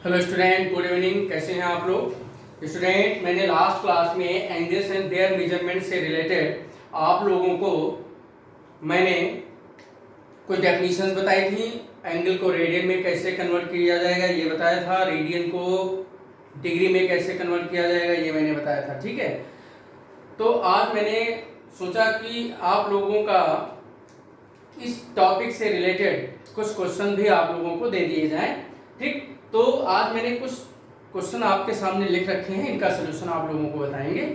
Hello student, good evening. कैसे हैं आप लोग स्टूडेंट? मैंने लास्ट क्लास में एंगल्स एंड देयर मेजरमेंट से रिलेटेड आप लोगों को मैंने कुछ डेफिनेशंस बताई थी। एंगल को रेडियन में कैसे कन्वर्ट किया जाएगा ये बताया था, रेडियन को डिग्री में कैसे कन्वर्ट किया जाएगा ये मैंने बताया था। ठीक है, तो आज मैंने सोचा कि आप लोगों का इस टॉपिक से रिलेटेड कुछ क्वेश्चन भी आप लोगों को दे दिए जाएं। ठीक, तो आज मैंने कुछ क्वेश्चन आपके सामने लिख रखे हैं, इनका सलूशन आप लोगों को बताएंगे।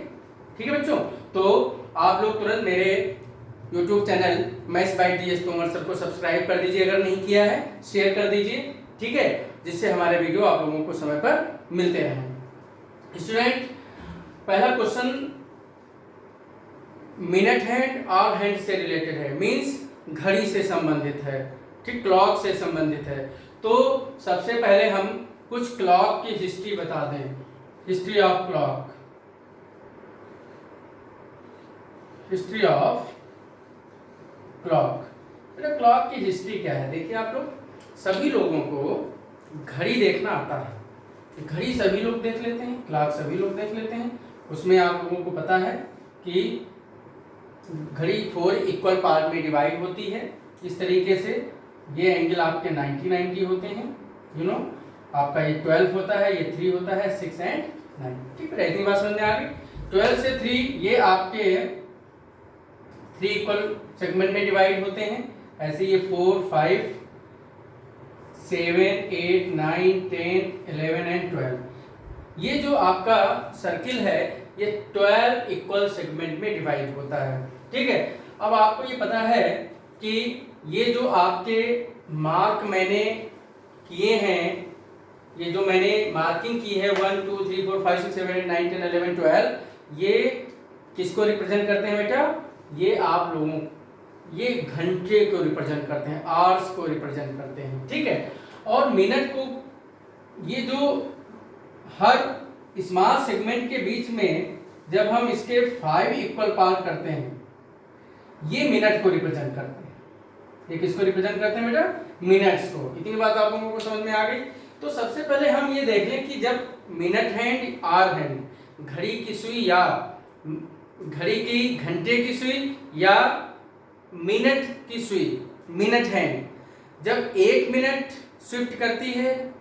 ठीक है बच्चों, तो आप लोग तुरंत मेरे YouTube channel maths by DS Tomar sir को सब्सक्राइब कर दीजिए, अगर नहीं किया है शेयर कर दीजिए। ठीक है, जिससे हमारे वीडियो आप लोगों को समय पर मिलते रहें। स्टूडेंट, पहला क्वेश्चन मिनट हैंड और हैंड से रिलेटेड है, मीन्स घड़ी से संबंधित है। ठीक, क्लॉक से संबंधित है। तो सबसे पहले हम कुछ क्लॉक की हिस्ट्री बता दें। History of clock, history of clock. Clock की हिस्ट्री क्या है? देखिए आप लोग, सभी लोगों को घड़ी देखना आता है। घड़ी सभी लोग देख लेते हैं, क्लॉक सभी लोग देख लेते हैं। उसमें आप लोगों को पता है कि घड़ी 4 इक्वल पार्ट में डिवाइड होती है इस तरीके से। ये एंगल आपके 90 होते हैं, आपका ये 12 होता है, ये 3 होता है, 6 एंड 9। ठीक है, इतनी बात समझ में आ गई। 12 से 3 ये आपके 3 इक्वल सेगमेंट में डिवाइड होते हैं। ऐसे ये 4, 5, 7, 8, 9, 10, 11 एंड 12। ये जो आपका सर्किल है ये 12 इक्वल सेगमेंट में डिवाइड होता है। ठीक है, अब आपको ये पता है कि ये जो आपके मार्क मैंने किए हैं, ये जो मैंने मार्किंग की है 1 2 3 4 5 6 7 8 9 10 11 12, ये किसको रिप्रेजेंट करते हैं बेटा? ये आप लोगों, ये घंटे को रिप्रेजेंट करते हैं, आवर्स को रिप्रेजेंट करते हैं। ठीक है, और मिनट को, ये जो हर स्मॉल सेगमेंट के बीच में जब हम इसके 5 इक्वल पार्ट करते हैं, ये मिनट को रिप्रेजेंट करते हैं। ये किसको रिप्रेजेंट करते हैं बेटा? मिनट्स को। इतनी बात आप लोगों को समझ में आ गई। तो सबसे पहले हम ये देख लें कि जब मिनट हैंड, आवर हैंड, घड़ी की सुई या घड़ी की घंटे की सुई या मिनट की सुई, मिनट हैंड, जब 1 मिनट शिफ्ट करती है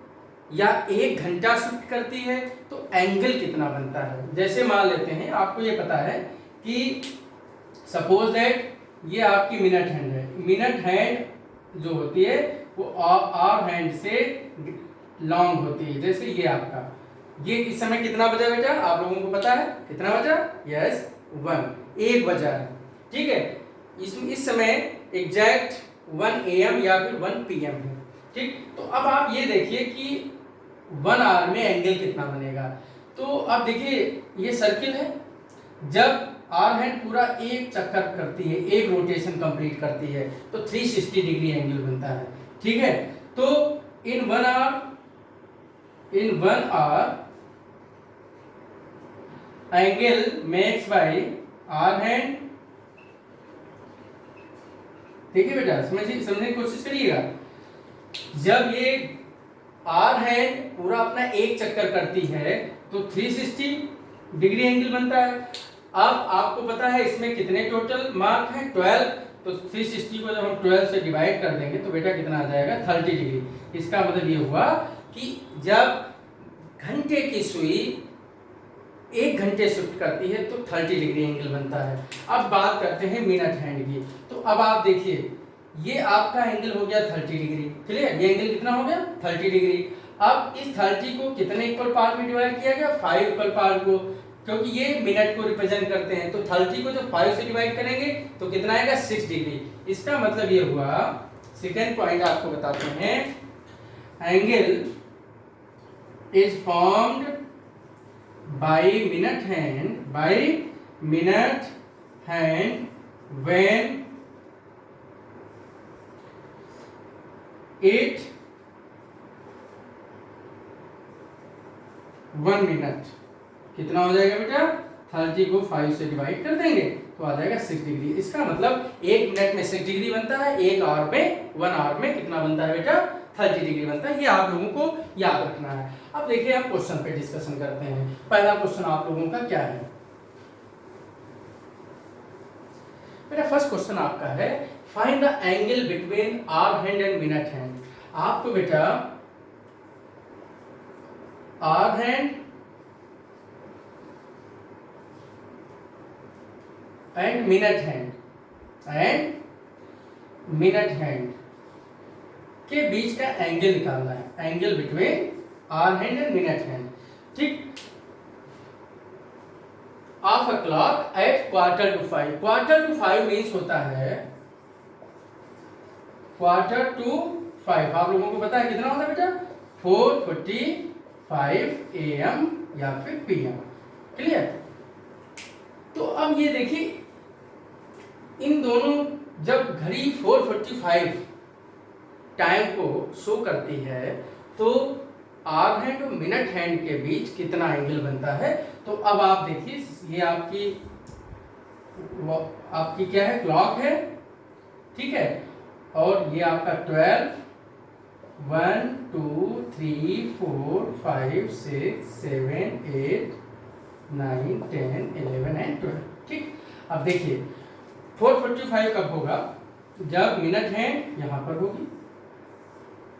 या 1 घंटा शिफ्ट करती है तो एंगल कितना बनता है। जैसे मान लेते हैं, आपको ये पता है कि सपोज दैट ये आपकी मिनट हैंड है। मिनट हैंड जो होती है वो आवर हैंड से लॉन्ग होती है। जैसे ये आपका, ये इस समय कितना बजा बेटा? आप लोगों को पता है कितना बजा? यस, 1 बजा है। ठीक है, इस समय एग्जैक्ट 1 AM या फिर 1 PM है। ठीक, तो अब आप ये देखिए कि 1 आवर में एंगल कितना बनेगा। तो अब देखिए ये सर्किल है, जब आवर हैंड पूरा एक चक्कर करती है, एक रोटेशन कंप्लीट करती है तो 360 डिग्री एंगल बनता है। ठीक है, तो in 1 hour angle makes by hour hand. ठीक है बेटा, समझने की कोशिश करिएगा। जब ये आवर हैंड पूरा अपना एक चक्कर करती है तो 360 डिग्री एंगल बनता है। अब आपको पता है इसमें कितने टोटल मार्क हैं? 12। तो 360 को जब हम 12 से डिवाइड कर देंगे तो बेटा कितना आ जाएगा? 30 डिग्री। इसका मतलब ये हुआ कि जब घंटे की सुई 1 घंटे शिफ्ट करती है तो 30 डिग्री एंगल बनता है। अब बात करते हैं मिनट हैंड की। तो अब आप देखिए, ये आपका एंगल हो गया 30 डिग्री। क्लियर? ये एंगल कितना हो गया? 30 डिग्री। अब इस 30 को कितने इक्वल पार्ट में डिवाइड किया गया? 5 इक्वल पार्ट को, क्योंकि ये मिनट को रिप्रेजेंट करते हैं। तो 30 को जब 5 से डिवाइड करेंगे तो कितना आएगा? 6 डिग्री। इसका मतलब ये हुआ, सेकेंड पॉइंट आपको बताते हैं, angle is formed by minute hand when it 1 minute कितना हो जाएगा बेटा? 30 को 5 से डिवाइड कर देंगे तो आ जाएगा 6 डिग्री। इसका मतलब 1 मिनट में 6 डिग्री बनता है, 1 आवर में 1 आवर में कितना बनता है बेटा 30 डिग्री बनता है। ये आप लोगों को याद रखना है। अब देखिए हम क्वेश्चन पे डिस्कशन करते हैं। पहला क्वेश्चन आप लोगों का क्या है मेरा फर्स्ट क्वेश्चन आपका है find the angle between hour hand and minute hand. आपको बेटा hour hand and minute hand के बीच का एंगल निकालना है। Angle between hour hand and minute hand, ठीक। Of a clock at 4:45। 4:45 means होता है 4:45। आप लोगों को पता है कितना होता है बेटा 4:45 AM या फिर PM। क्लियर। तो अब ये देखिए इन दोनों जब घड़ी 4:45 टाइम को शो करती है तो आवर हैंड और मिनट हैंड के बीच कितना एंगल बनता है। तो अब आप देखिए ये आपकी क्या है क्लॉक है, ठीक है, और ये आपका 12 1 2 3 4 5 6 7 8 9 10 11 एंड 12, ठीक। अब देखिए 4:45 कब होगा जब मिनट हैंड यहाँ पर होगी,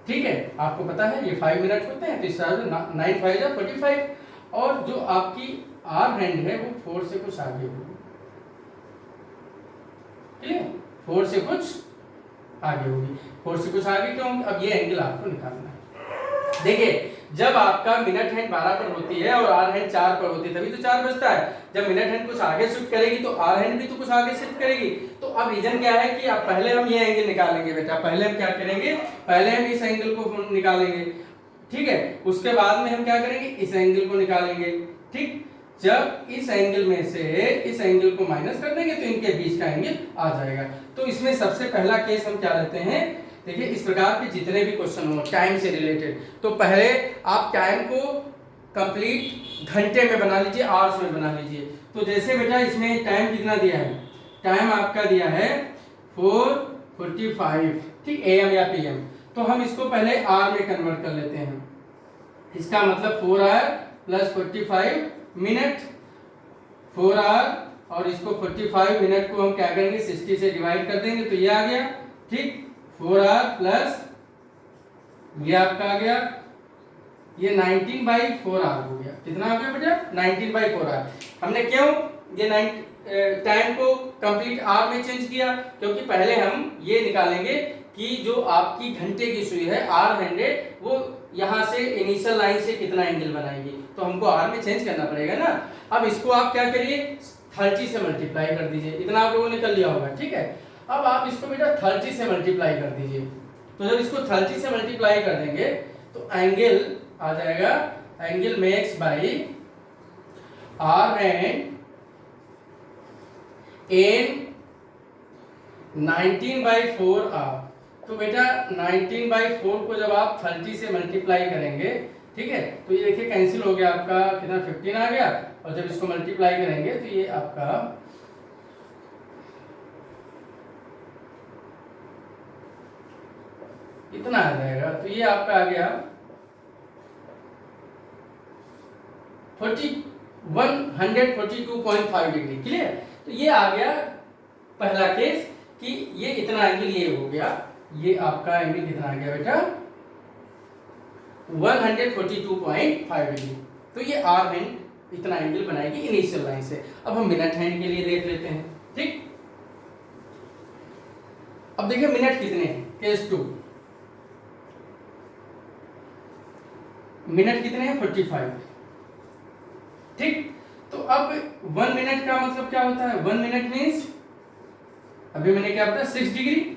ठीक है। आपको पता है ये 5 मिनट होते हैं तो इस तरह से 9 5 या 45 और जो आपकी आवर हैंड है वो 4 से कुछ आगे होगी, क्लियर। 4 से कुछ आगे होगी। 4 से कुछ आगे क्यों? अब ये एंगल आपको निकालना है। देखिए जब आपका मिनट हैंड 12 पर होती है और आवर हैंड 4 पर होती है तभी तो 4 बजता है। जब मिनट हैंड कुछ आगे शिफ्ट करेगी तो आवर हैंड भी तो कुछ आगे शिफ्ट करेगी। तो अब रीजन क्या है कि अब पहले हम ये एंगल निकालेंगे बेटा। पहले हम क्या करेंगे, पहले हम इस एंगल को निकालेंगे, ठीक है। उसके बाद में हम क्या करेंगे, इस एंगल को निकालेंगे, ठीक। जब इस एंगल में से इस एंगल को माइनस कर देंगे तो इनके बीच का एंगल आ जाएगा। तो इसमें सबसे पहला केस हम क्या लेते हैं, देखिए इस प्रकार के जितने भी क्वेश्चन हो टाइम से रिलेटेड तो पहले आप टाइम को कंप्लीट घंटे में बना लीजिए, आवर्स में बना लीजिए। तो जैसे बेटा इसमें टाइम कितना दिया है, टाइम आपका दिया है 4:45, ठीक, AM या PM। तो हम इसको पहले आवर में कन्वर्ट कर लेते हैं। इसका मतलब 4 आवर प्लस 45 मिनट, 4 आवर और इसको 45 मिनट को हम क्या करेंगे 60 से डिवाइड कर देंगे तो ये आ गया, ठीक। 4 आवर प्लस ये आपका आ गया, ये 19/4 आवर हो गया। कितना आ गया बेटा 19/4 आवर। हमने क्यों ये टाइम को कंप्लीट आवर में चेंज किया, क्योंकि पहले हम ये निकालेंगे कि जो आपकी घंटे की सुई है आवर हैंडेड वो यहाँ से इनिशियल लाइन से कितना एंगल बनाएगी, तो हमको आवर में चेंज करना पड़ेगा ना। अब इसको आप क्या करिए 30 से मल्टीप्लाई कर दीजिए, इतना आप लोगों ने कर लिया होगा, ठीक है। अब आप इसको बेटा 30 से मल्टीप्लाई कर दीजिए। तो जब इसको 30 से मल्टीप्लाई कर देंगे तो एंगल आ जाएगा, angle makes by hour hand in 19/4 hour. तो बेटा 19/4 को जब आप 30 से मल्टीप्लाई करेंगे, ठीक है, तो ये देखिए कैंसिल हो गया आपका, कितना 15 आ गया। और जब इसको मल्टीप्लाई करेंगे तो ये आपका इतना आ जाएगा। तो ये आपका आ गया 142.5 डिग्री, क्लियर। तो ये आ गया पहला केस कि ये इतना एंगल ये हो गया, ये आपका एंगल कितना आ गया बेटा 142.5 डिग्री। तो ये आवर हैंड इतना एंगल बनाएगी इनिशियल लाइन से। अब हम मिनट हैंड के लिए देख लेते हैं, ठीक। अब देखिए मिनट कितने हैं, केस 2 मिनट कितने हैं 45, ठीक। तो अब 1 मिनट का मतलब क्या होता है, 1 मिनट मीन्स अभी मैंने क्या बताया 6 डिग्री।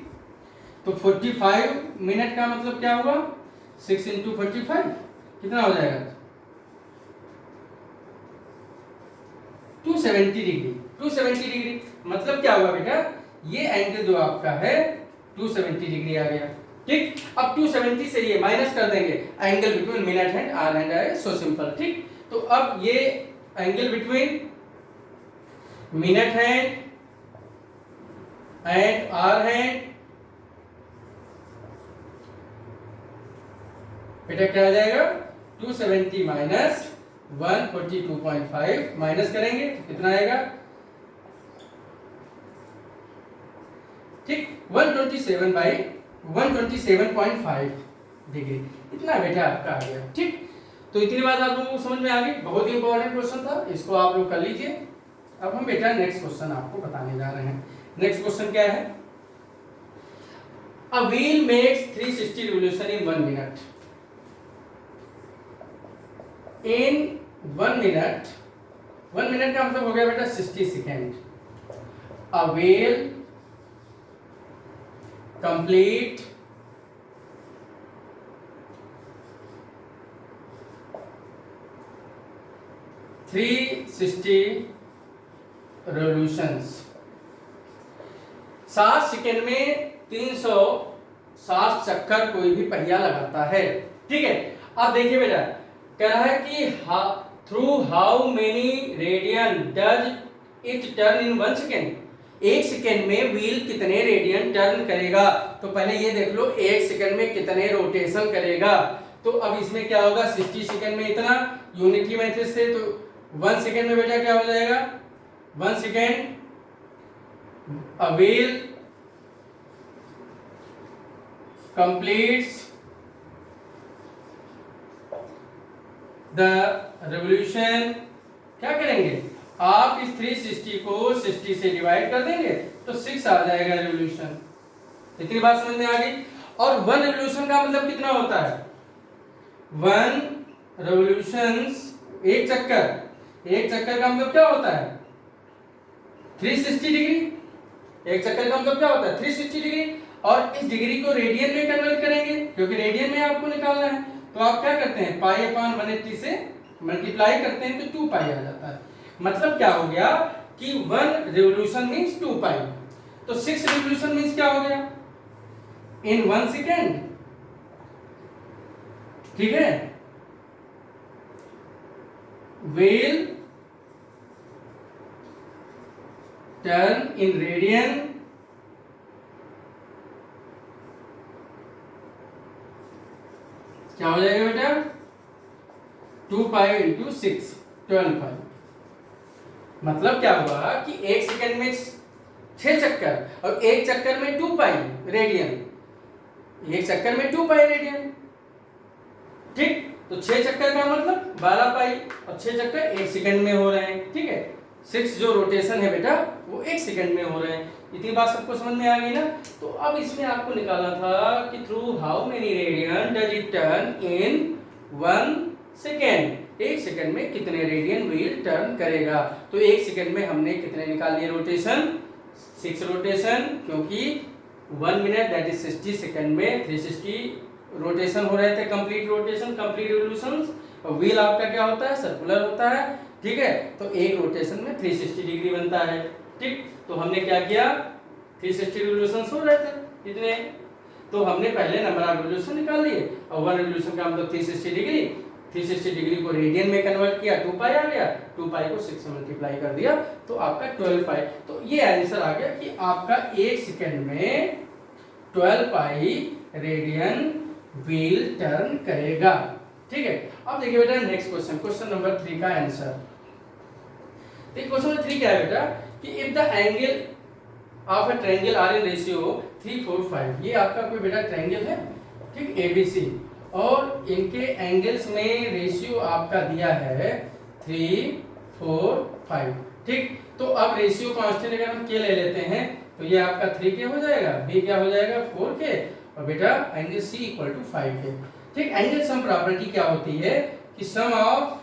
तो 45 मिनट का मतलब क्या होगा 6 × 45 कितना हो जाएगा 270 डिग्री। 270 डिग्री मतलब क्या हुआ बेटा, ये एंगल जो आपका है 270 डिग्री आ गया, ठीक। अब 270 से ये माइनस कर देंगे, angle between minute hand hour hand है, सो सिंपल, ठीक। तो अब ये angle between minute hand and hour hand, बेटा क्या आ जाएगा 270 माइनस 142.5 माइनस करेंगे तो कितना आएगा, ठीक 127/127.5 डिग्री, इतना बेटा आपका आ गया। ठीक, तो इतनी बात आप लोगों को समझ में आ गई। बहुत ही इंपॉर्टेंट क्वेश्चन था, इसको आप लोग कर लीजिए। अब हम बेटा नेक्स्ट क्वेश्चन आपको बताने जा रहे हैं। नेक्स्ट क्वेश्चन क्या है, a wheel makes 360 revolution in 1 minute. In 1 minute, 1 minute का मतलब हो गया बेटा 60 second. A wheel complete 360 revolutions, 60 second में 360 चक्कर कोई भी पहिया लगाता है। ठीक है, अब देखिए बेटा कह रहा है कि through how many radian does it turn in 1 second. 1 second में व्हील कितने रेडियन टर्न करेगा, तो पहले ये देख लो 1 सेकेंड में कितने रोटेशन करेगा। तो अब इसमें क्या होगा, 60 सेकेंड में इतना, यूनिटी मेथड से तो 1 सेकेंड में बेटा क्या हो जाएगा, 1 second a wheel completes the revolution. क्या करेंगे, आप इस 360 को 60 से डिवाइड कर देंगे तो 6 आ जाएगा रेवोल्यूशन। इतनी बात समझ में आ गई। और 1 रेवोल्यूशन का मतलब कितना होता है, 1 रेवोल्यूशंस, एक चक्कर, एक चक्कर का मतलब क्या होता है 360 डिग्री। एक चक्कर का मतलब क्या होता है 360 डिग्री। और इस डिग्री को रेडियन में कन्वर्ट करेंगे, क्योंकि रेडियन में आपको निकालना है। तो आप क्या करते हैं, पाई अपॉन 180 से मल्टीप्लाई करते हैं तो 2 पाई आ जाता है। मतलब क्या हो गया कि 1 रिवोल्यूशन मींस 2 पाई। तो 6 रिवोल्यूशन मींस क्या हो गया, इन 1 सेकेंड। ठीक है, व्हील टर्न इन रेडियन क्या हो जाएगा बेटा, 2 पाई इंटू 6, 12 पाई। मतलब क्या हुआ कि 1 सेकेंड में 6 चक्कर और 1 चक्कर में 2 पाई रेडियन, 1 चक्कर में 2 पाई रेडियन। ठीक, तो 6 चक्कर का मतलब 12 पाई और 6 चक्कर 1 सेकेंड में हो रहे हैं। ठीक है, 6 जो रोटेशन है बेटा वो 1 सेकेंड में हो रहे हैं। इतनी बात सबको समझ में आ गई ना। तो अब इसमें आपको निकालना था कि through how many radian does it turn in 1 second. 1 second में कितने रेडियन व्हील टर्न करेगा। तो 1 सेकेंड में हमने कितने निकाल लिए रोटेशन, 6 रोटेशन, क्योंकि 1 मिनट दैट इज 60 सेकेंड में 360 रोटेशन हो रहे थे, कंप्लीट रोटेशन, कंप्लीट रिवोल्यूशंस। और व्हील आपका क्या होता है, सर्कुलर होता है। ठीक है, तो एक रोटेशन में 360 डिग्री बनता है। ठीक, तो हमने क्या किया, 360 रिवोल्यूशंस हो रहे थे इतने, तो हमने पहले नंबर ऑफ रिवोल्यूशन निकाल लिए। और 1 रिवोल्यूशन का मतलब 360 डिग्री, 360 डिग्री को रेडियन में कन्वर्ट किया, 2 पाई आ गया, 2 पाई को 6 से मल्टीप्लाई कर दिया तो आपका 12 पाई। तो ये आंसर आ गया कि आपका 1 सेकेंड में 12 पाई रेडियन व्हील टर्न करेगा। ठीक है, अब देखिए बेटा नेक्स्ट क्वेश्चन, क्वेश्चन नंबर 3 का आंसर। देखिए क्वेश्चन नंबर 3 क्या है बेटा कि if the angle of a triangle are in ratio 3, 4, 5, ये आपका कोई बेटा ट्रायंगल है, ठीक, ABC, और इनके एंगल्स में रेशियो आपका दिया है 3, 4, 5। ठीक, तो अब रेशियो कांस्टेंट अगर हम के ले लेते हैं तो ये आपका 3K हो जाएगा, B क्या हो जाएगा 4K, और बेटा angle C equal to 5K। ठीक, एंगल सम प्रॉपर्टी क्या होती है कि सम ऑफ,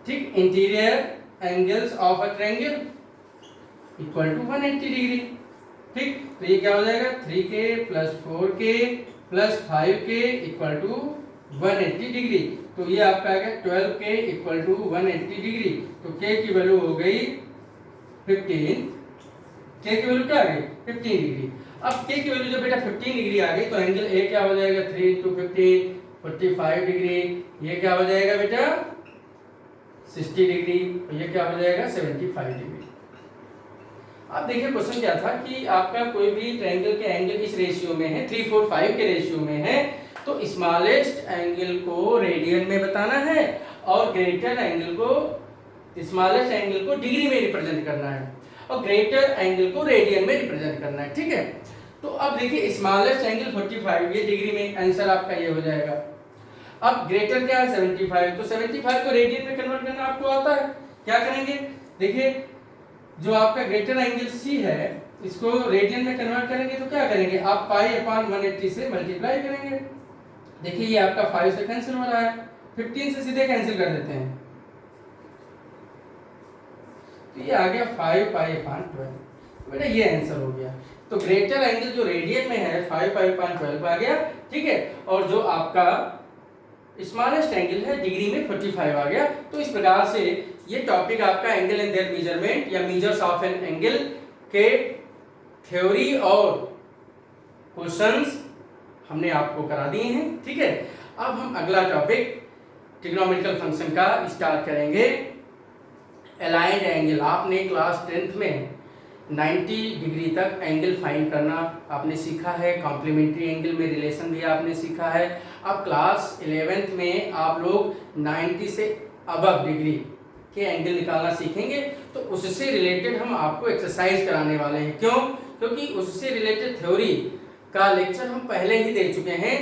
ठीक, interior angles of a triangle equal to 180 degree. ठीक, तो ये क्या हो जाएगा 3K plus 4K plus 5K equal to 180 degree. तो ये आपका आ गया 12K इक्वल टू 180 डिग्री। तो K की वैल्यू हो गई 15, K की वैल्यू क्या आ गई 15 डिग्री। अब K की वैल्यू जब बेटा 15 डिग्री आ गई तो एंगल A क्या हो जाएगा 3 × 15, 45 डिग्री। ये क्या हो जाएगा बेटा 60 डिग्री, तो ये क्या हो जाएगा 75 डिग्री। अब देखिए क्वेश्चन क्या था कि आपका कोई भी ट्रायंगल के एंगल इस रेशियो में है, 3, 4, 5 के रेशियो में है, तो स्मॉलेस्ट एंगल को रेडियन में बताना है और ग्रेटर एंगल को, स्मॉलेस्ट एंगल को डिग्री में रिप्रेजेंट करना है और ग्रेटर एंगल को रेडियन में रिप्रेजेंट करना है, ठीक है। तो अब देखिए स्मॉलेस्ट एंगल 45, ये डिग्री में, आंसर आपका ये हो जाएगा। अब ग्रेटर क्या है 75, तो 75 को रेडियन में कन्वर्ट करना आपको आता है, क्या करेंगे, देखिए जो आपका ग्रेटर एंगल सी है इसको रेडियन में कन्वर्ट करेंगे तो क्या करेंगे, आप पाई अपॉन 180 से मल्टीप्लाई करेंगे। देखिए ये आपका 5 से कैंसिल हो रहा है, 15 से सीधे कैंसिल कर देते हैं, तो ये आ गया 5 पाई अपॉन 12। बेटा ये आंसर हो गया। तो ग्रेटर एंगल जो रेडियन में है 5 पाई अपॉन 12 आ गया, ठीक है, और जो आपका स्मॉलेस्ट एंगल है डिग्री में 45 आ गया। तो इस प्रकार से ये टॉपिक आपका एंगल एंड देयर मेजरमेंट या मेजर्स ऑफ एन एंगल के थ्योरी और क्वेश्चंस हमने आपको करा दिए हैं, ठीक है। अब हम अगला टॉपिक ट्रिग्नोमेट्रिकल फंक्शन का स्टार्ट करेंगे। अलाइंड एंगल, आपने क्लास 10th में 90 डिग्री तक एंगल फाइंड करना आपने सीखा है, कॉम्प्लीमेंट्री एंगल में रिलेशन भी आपने सीखा है। अब क्लास 11th में आप लोग 90 से अबव डिग्री के एंगल निकालना सीखेंगे, तो उससे रिलेटेड हम आपको एक्सरसाइज कराने वाले हैं। क्यों? क्योंकि उससे रिलेटेड थ्योरी का लेक्चर हम पहले ही दे चुके हैं।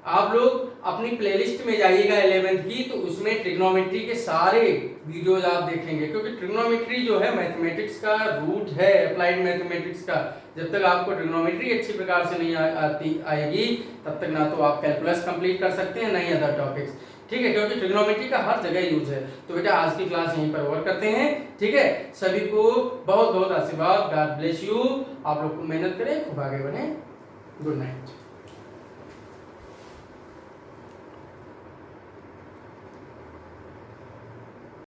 आप लोग अपनी प्लेलिस्ट में जाइएगा 11th की, तो उसमें ट्रिग्नोमेट्री के सारे वीडियोज आप देखेंगे, क्योंकि ट्रिग्नोमेट्री जो है मैथमेटिक्स का रूट है, अप्लाइड मैथमेटिक्स का। जब तक आपको ट्रिग्नोमेट्री अच्छी प्रकार से नहीं आएगी तब तक ना तो आप कैलकुलस कंप्लीट कर सकते हैं, ना ही अदर टॉपिक्स, ठीक है, क्योंकि ट्रिग्नोमेट्री का हर जगह यूज है। तो बेटा आज की क्लास यहीं पर ओवर करते हैं, ठीक है। सभी को बहुत बहुत आशीर्वाद, गॉड ब्लेस यू। आप लोग को मेहनत करें, खूब आगे बढ़ें। Good night.